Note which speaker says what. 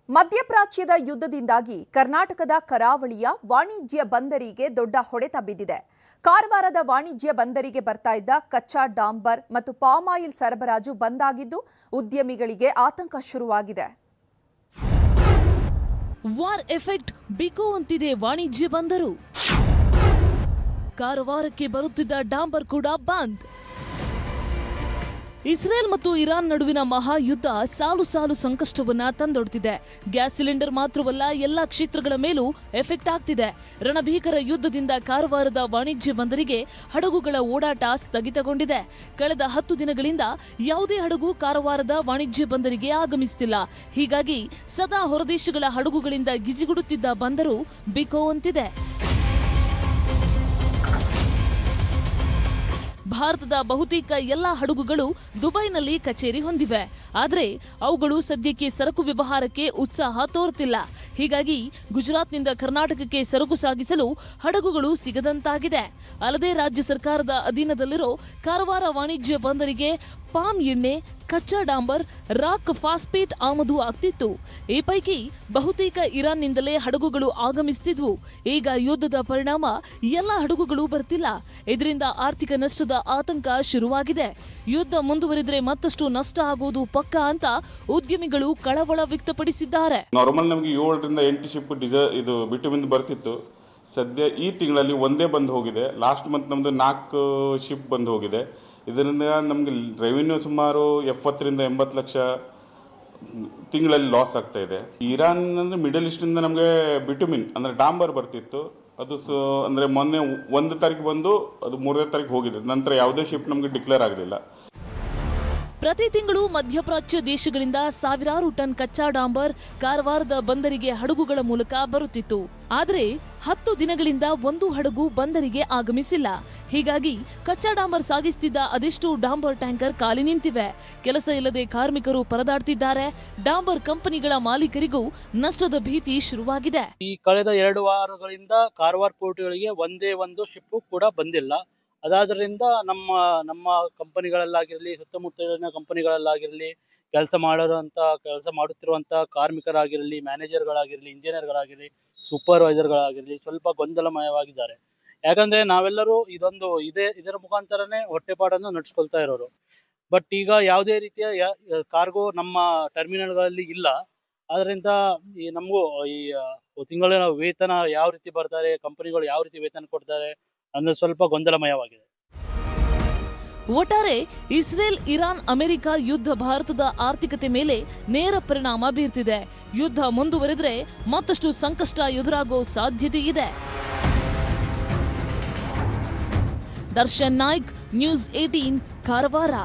Speaker 1: ಮಧ್ಯಪ್ರಾಚ್ಯದ ಯುದ್ಧದಿಂದಾಗಿ ಕರ್ನಾಟಕದ ಕರಾವಳಿಯ ವಾಣಿಜ್ಯ ಬಂದರಿಗೆ ದೊಡ್ಡ ಹೊಡೆತ ಬಿದ್ದಿದೆ. ಕಾರವಾರದ ವಾಣಿಜ್ಯ ಬಂದರಿಗೆ ಬರ್ತಾ ಇದ್ದ ಕಚ್ಚಾ ಡಾಂಬರ್ ಮತ್ತು ಪಾಮ್ ಆಯಿಲ್ ಸರಬರಾಜು ಬಂದಾಗಿದ್ದು ಉದ್ಯಮಿಗಳಿಗೆ ಆತಂಕ ಶುರುವಾಗಿದೆ.
Speaker 2: ವಾರ್ ಎಫೆಕ್ಟ್ ಬಿಕೋ ಅಂತಿದೆ ವಾಣಿಜ್ಯ ಬಂದರು. ಕಾರವಾರಕ್ಕೆ ಬರುತ್ತಿದ್ದ ಡಾಂಬರ್ ಕೂಡ ಬಂದ್. ಇಸ್ರೇಲ್ ಮತ್ತು ಇರಾನ್ ನಡುವಿನ ಮಹಾಯುದ್ಧ ಸಾಲು ಸಾಲು ಸಂಕಷ್ಟವನ್ನ ತಂದೊಡ್ತಿದೆ. ಗ್ಯಾಸ್ ಸಿಲಿಂಡರ್ ಮಾತ್ರವಲ್ಲ, ಎಲ್ಲಾ ಕ್ಷೇತ್ರಗಳ ಮೇಲೂ ಎಫೆಕ್ಟ್ ಆಗ್ತಿದೆ. ರಣಭೀಕರ ಯುದ್ಧದಿಂದ ಕಾರವಾರದ ವಾಣಿಜ್ಯ ಬಂದರಿಗೆ ಹಡಗುಗಳ ಓಡಾಟ ಸ್ಥಗಿತಗೊಂಡಿದೆ. ಕಳೆದ 10 ದಿನಗಳಿಂದ ಯಾವುದೇ ಹಡಗು ಕಾರವಾರದ ವಾಣಿಜ್ಯ ಬಂದರಿಗೆ ಆಗಮಿಸುತ್ತಿಲ್ಲ. ಹೀಗಾಗಿ ಸದಾ ಹೊರದೇಶಗಳ ಹಡಗುಗಳಿಂದ ಗಿಜಿಗುಡುತ್ತಿದ್ದ ಬಂದರು ಬಿಕೋ ಅಂತಿದೆ. ಭಾರತದ ಬಹುತೇಕ ಎಲ್ಲ ಹಡಗುಗಳು ದುಬೈನಲ್ಲಿ ಕಚೇರಿ ಹೊಂದಿವೆ. ಆದರೆ ಅವುಗಳು ಸದ್ಯಕ್ಕೆ ಸರಕು ವ್ಯವಹಾರಕ್ಕೆ ಉತ್ಸಾಹ ತೋರುತ್ತಿಲ್ಲ. ಹೀಗಾಗಿ ಗುಜರಾತ್ನಿಂದ ಕರ್ನಾಟಕಕ್ಕೆ ಸರಕು ಸಾಗಿಸಲು ಹಡಗುಗಳು ಸಿಗದಂತಾಗಿದೆ. ಅಲ್ಲದೆ ರಾಜ್ಯ ಸರ್ಕಾರದ ಅಧೀನದಲ್ಲಿರೋ ಕಾರವಾರ ವಾಣಿಜ್ಯ ಬಂದರಿಗೆ ಪಾಮ್ ಎಣ್ಣೆ, ಕಚ್ಚಾ ಡಾಂಬರ್, ರಾಕ್ ಫಾಸ್ಫೇಟ್ ಆಮದು ಆಗ್ತಿತ್ತು. ಈ ಪೈಕಿ ಬಹುತೇಕ ಇರಾನ್ನಿಂದಲೇ ಹಡಗುಗಳು ಆಗಮಿಸುತ್ತಿದ್ವು. ಈಗ ಯುದ್ಧದ ಪರಿಣಾಮ ಎಲ್ಲ ಹಡಗುಗಳು ಬರ್ತಿಲ್ಲ. ಇದರಿಂದ ಆರ್ಥಿಕ ನಷ್ಟದ ಆತಂಕ ಶುರುವಾಗಿದೆ. ಯುದ್ಧ ಮುಂದುವರಿದರೆ ಮತ್ತಷ್ಟು ನಷ್ಟ ಆಗುವುದು ಪಕ್ಕಾ ಅಂತ ಉದ್ಯಮಿಗಳು ಕಳವಳ ವ್ಯಕ್ತಪಡಿಸಿದ್ದಾರೆ.
Speaker 3: ನಾರ್ಮಲ್ ನಮಗೆ 7 ರಿಂದ 8 ಶಿಪ್ ಇದು ಬಿಟುಮಿನ್ ಬರ್ತಿತ್ತು. ಸದ್ಯ ಈ ತಿಂಗಳಲ್ಲಿ ಒಂದೇ ಬಂದು ಹೋಗಿದೆ. ಲಾಸ್ಟ್ ಮಂತ್ ನಮ್ದು 4 ಶಿಪ್ ಬಂದು ಹೋಗಿದೆ. ಇದರಿಂದ ನಮಗೆ ರೆವಿನ್ಯೂ ಸುಮಾರು 70 ರಿಂದ 80 ಲಕ್ಷ ತಿಂಗಳಲ್ಲಿ ಲಾಸ್ ಆಗ್ತಾ ಇದೆ. ಇರಾನ್ ಅಂದರೆ ಮಿಡಲ್ ಈಸ್ಟಿಂದ ನಮಗೆ ಬಿಟುಮಿನ್ ಅಂದರೆ ಡಾಂಬರ್ ಬರ್ತಿತ್ತು. ಅದು ಅಂದರೆ ಮೊನ್ನೆ 1 ತಾರೀಕು ಬಂದು ಅದು 3ನೇ ತಾರೀಕು ಹೋಗಿದೆ. ನಂತರ ಯಾವುದೇ ಶಿಪ್ ನಮಗೆ ಡಿಕ್ಲೇರ್ ಆಗಲಿಲ್ಲ.
Speaker 2: ಪ್ರತಿ ತಿಂಗಳು ಮಧ್ಯಪ್ರಾಚ್ಯ ದೇಶಗಳಿಂದ ಸಾವಿರಾರು ಟನ್ ಕಚ್ಚಾ ಡಾಂಬರ್ ಕಾರವಾರದ ಬಂದರಿಗೆ ಹಡಗುಗಳ ಮೂಲಕ ಬರುತ್ತಿತ್ತು. ಆದರೆ 10 ದಿನಗಳಿಂದ ಒಂದು ಹಡಗು ಬಂದರಿಗೆ ಆಗಮಿಸಿಲ್ಲ. ಹೀಗಾಗಿ ಕಚ್ಚಾ ಡಾಂಬರ್ ಸಾಗಿಸುತ್ತಿದ್ದ ಅದೆಷ್ಟೋ ಡಾಂಬರ್ ಟ್ಯಾಂಕರ್ ಖಾಲಿ ನಿಂತಿವೆ. ಕೆಲಸ ಇಲ್ಲದೆ ಕಾರ್ಮಿಕರು ಪರದಾಡ್ತಿದ್ದಾರೆ. ಡಾಂಬರ್ ಕಂಪನಿಗಳ ಮಾಲೀಕರಿಗೂ ನಷ್ಟದ ಭೀತಿ ಶುರುವಾಗಿದೆ.
Speaker 4: ಈ ಕಳೆದ 2 ವಾರಗಳಿಂದ ಕಾರವಾರ ಪೋರ್ಟ್ಗಳಿಗೆ ಒಂದೇ ಒಂದು ಶಿಪ್ ಕೂಡ ಬಂದಿಲ್ಲ. ಅದಾದ್ರಿಂದ ನಮ್ಮ ಕಂಪನಿಗಳಲ್ಲಾಗಿರಲಿ, ಸುತ್ತಮುತ್ತಲಿನ ಕಂಪನಿಗಳಲ್ಲಾಗಿರಲಿ, ಕೆಲಸ ಮಾಡುತ್ತಿರುವಂತಹ ಕಾರ್ಮಿಕರಾಗಿರಲಿ, ಮ್ಯಾನೇಜರ್ಗಳಾಗಿರಲಿ, ಇಂಜಿನಿಯರ್ಗಳಾಗಿರಲಿ, ಸೂಪರ್ವೈಸರ್ಗಳಾಗಿರಲಿ ಸ್ವಲ್ಪ ಗೊಂದಲಮಯವಾಗಿದ್ದಾರೆ. ಯಾಕಂದ್ರೆ ನಾವೆಲ್ಲರೂ ಇದರ ಮುಖಾಂತರನೇ ಹೊಟ್ಟೆಪಾಡನ್ನು ನಡೆಸ್ಕೊಳ್ತಾ ಇರೋರು. ಬಟ್ ಈಗ ಯಾವುದೇ ರೀತಿಯ ಕಾರ್ಗೋ ನಮ್ಮ ಟರ್ಮಿನಲ್ಗಳಲ್ಲಿ ಇಲ್ಲ. ಆದ್ರಿಂದ ನಮಗೂ ಈ ತಿಂಗಳಿನ ವೇತನ ಯಾವ ರೀತಿ ಬರ್ತಾರೆ, ಕಂಪನಿಗಳು ಯಾವ ರೀತಿ ವೇತನ ಕೊಡ್ತಾರೆ ಅನ್ನೋದು ಸ್ವಲ್ಪ ಗೊಂದಲಮಯವಾಗಿದೆ.
Speaker 2: ಒಟ್ಟಾರೆ ಇಸ್ರೇಲ್, ಇರಾನ್, ಅಮೆರಿಕ ಯುದ್ಧ ಭಾರತದ ಆರ್ಥಿಕತೆ ಮೇಲೆ ನೇರ ಪರಿಣಾಮ ಬೀರ್ತಿದೆ. ಯುದ್ಧ ಮುಂದುವರೆದರೆ ಮತ್ತಷ್ಟು ಸಂಕಷ್ಟ ಎದುರಾಗೋ ಸಾಧ್ಯತೆ ಇದೆ. ದರ್ಶನ್ ನಾಯ್ಕ್, ನ್ಯೂಸ್ 18, ಕಾರವಾರ.